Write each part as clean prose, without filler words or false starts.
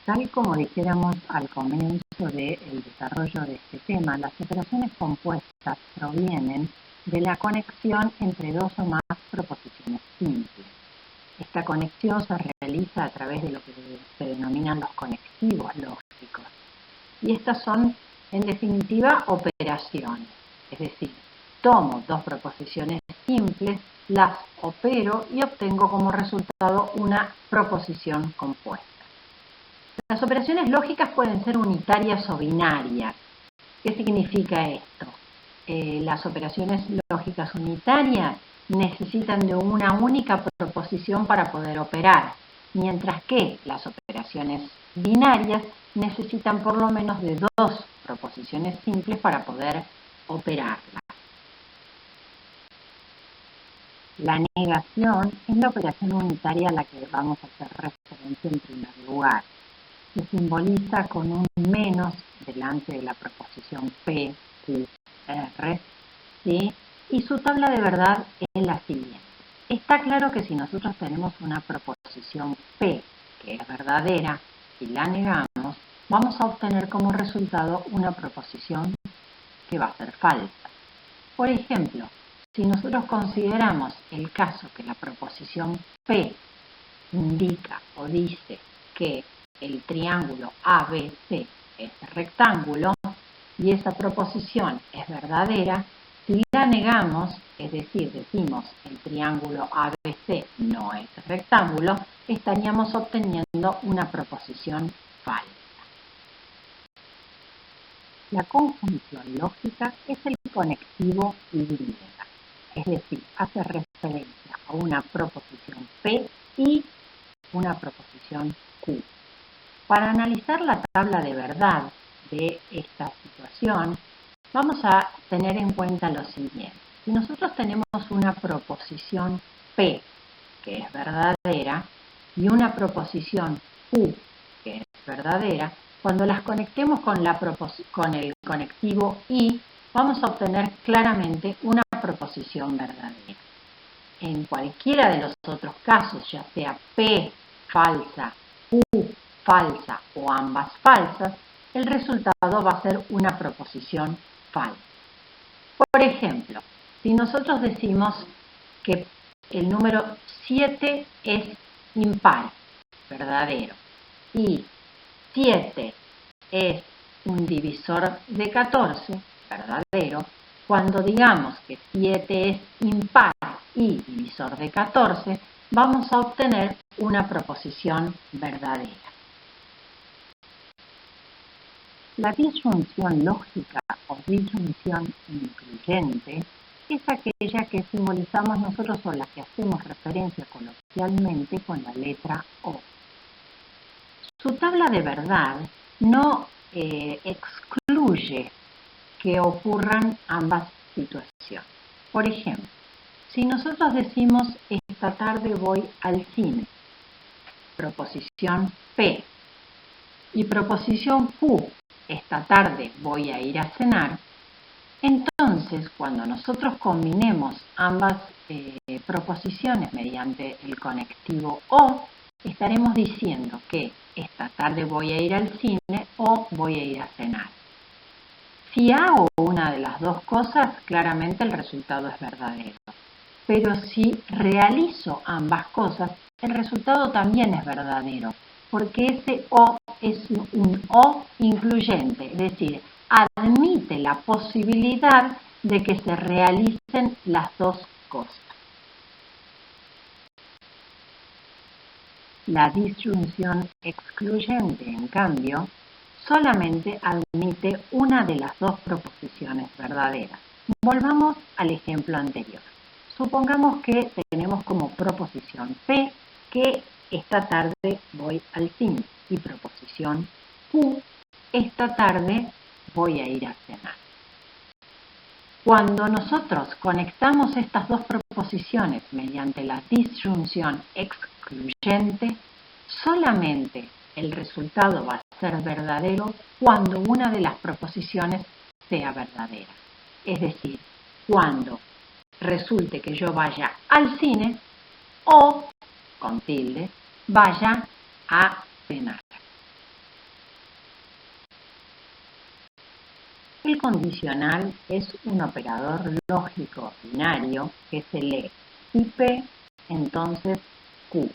Tal como dijéramos al comienzo del desarrollo de este tema, las operaciones compuestas provienen de la conexión entre dos o más proposiciones simples. Esta conexión se realiza a través de lo que se denominan los conectivos lógicos. Y estas son, en definitiva, operaciones. Es decir, tomo dos proposiciones simples, las opero y obtengo como resultado una proposición compuesta. Las operaciones lógicas pueden ser unitarias o binarias. ¿Qué significa esto? Las operaciones lógicas unitarias necesitan de una única proposición para poder operar, mientras que las operaciones binarias necesitan por lo menos de dos proposiciones simples para poder operarlas. La negación es la operación unitaria a la que vamos a hacer referencia en primer lugar. Se simboliza con un menos delante de la proposición P, Q, R, ¿sí? Y su tabla de verdad es la siguiente. Está claro que si nosotros tenemos una proposición P que es verdadera y la negamos, vamos a obtener como resultado una proposición que va a ser falsa. Por ejemplo, si nosotros consideramos el caso que la proposición P indica o dice que el triángulo ABC es rectángulo y esa proposición es verdadera, si la negamos, es decir, decimos el triángulo ABC no es rectángulo, estaríamos obteniendo una proposición falsa. La conjunción lógica es el conectivo Y, es decir, hace referencia a una proposición P y una proposición Q. Para analizar la tabla de verdad de esta situación, vamos a tener en cuenta lo siguiente. Si nosotros tenemos una proposición P, que es verdadera, y una proposición Q, que es verdadera, cuando las conectemos con el conectivo Y, vamos a obtener claramente una proposición verdadera. En cualquiera de los otros casos, ya sea P falsa, Q falsa o ambas falsas, el resultado va a ser una proposición falsa. Por ejemplo, si nosotros decimos que el número 7 es impar, verdadero, y 7 es un divisor de 14, verdadero, cuando digamos que 7 es impar y divisor de 14, vamos a obtener una proposición verdadera. La disyunción lógica o disyunción incluyente es aquella que simbolizamos nosotros o la que hacemos referencia coloquialmente con la letra O. Su tabla de verdad no excluye que ocurran ambas situaciones. Por ejemplo, si nosotros decimos esta tarde voy al cine, proposición P, y proposición Q, esta tarde voy a ir a cenar, entonces cuando nosotros combinemos ambas proposiciones mediante el conectivo O, estaremos diciendo que esta tarde voy a ir al cine o voy a ir a cenar. Si hago una de las dos cosas, claramente el resultado es verdadero. Pero si realizo ambas cosas, el resultado también es verdadero, porque ese O es un O incluyente, es decir, admite la posibilidad de que se realicen las dos cosas. La disyunción excluyente, en cambio, solamente admite una de las dos proposiciones verdaderas. Volvamos al ejemplo anterior. Supongamos que tenemos como proposición P que esta tarde voy al cine y proposición Q, esta tarde voy a ir a cenar. Cuando nosotros conectamos estas dos proposiciones mediante la disyunción excluyente, solamente el resultado va a ser verdadero cuando una de las proposiciones sea verdadera. Es decir, cuando resulte que yo vaya al cine o, con tilde, vaya a cenar. El condicional es un operador lógico binario que se lee si P, entonces Q,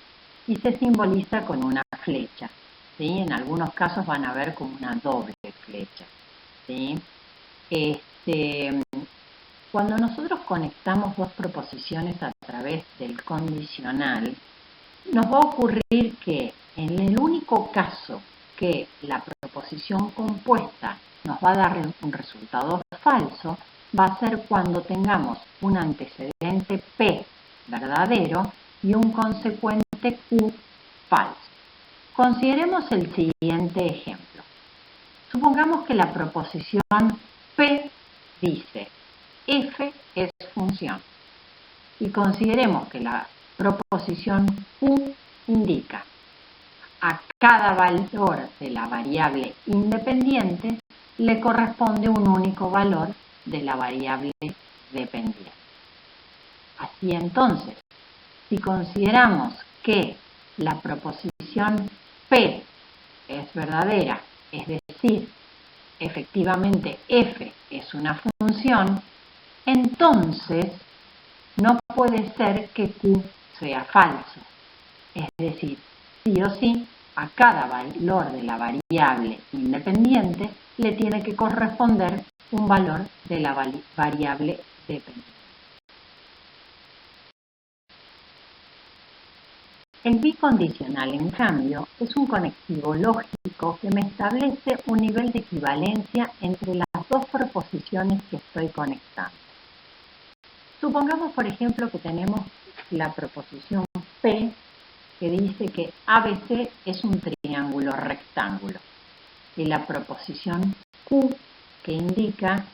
y se simboliza con una flecha, ¿sí? En algunos casos van a ver como una doble flecha, ¿sí? Cuando nosotros conectamos dos proposiciones a través del condicional, nos va a ocurrir que en el único caso que la proposición compuesta nos va a dar un resultado falso, va a ser cuando tengamos un antecedente P verdadero y un consecuente Q falso. Consideremos el siguiente ejemplo. Supongamos que la proposición P dice f es función y consideremos que la proposición Q indica a cada valor de la variable independiente le corresponde un único valor de la variable dependiente. Así entonces, si consideramos que la proposición P es verdadera, es decir, efectivamente f es una función, entonces no puede ser que Q sea falso. Es decir, sí o sí, a cada valor de la variable independiente le tiene que corresponder un valor de la variable dependiente. El bicondicional, en cambio, es un conectivo lógico que me establece un nivel de equivalencia entre las dos proposiciones que estoy conectando. Supongamos, por ejemplo, que tenemos la proposición P que dice que ABC es un triángulo rectángulo y la proposición Q que indica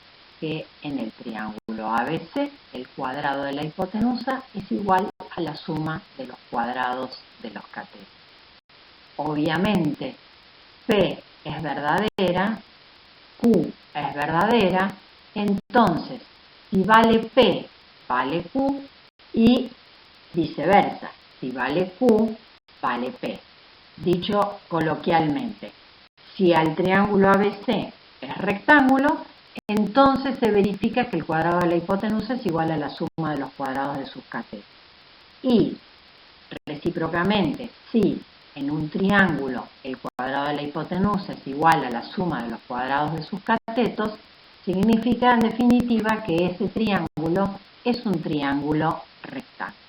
que en el triángulo ABC el cuadrado de la hipotenusa es igual a la suma de los cuadrados de los catetos. Obviamente P es verdadera, Q es verdadera, entonces si vale P, vale Q y viceversa. Si vale Q, vale P. Dicho coloquialmente, si al triángulo ABC es rectángulo, entonces se verifica que el cuadrado de la hipotenusa es igual a la suma de los cuadrados de sus catetos. Y recíprocamente, si en un triángulo el cuadrado de la hipotenusa es igual a la suma de los cuadrados de sus catetos, significa en definitiva que ese triángulo es un triángulo rectángulo.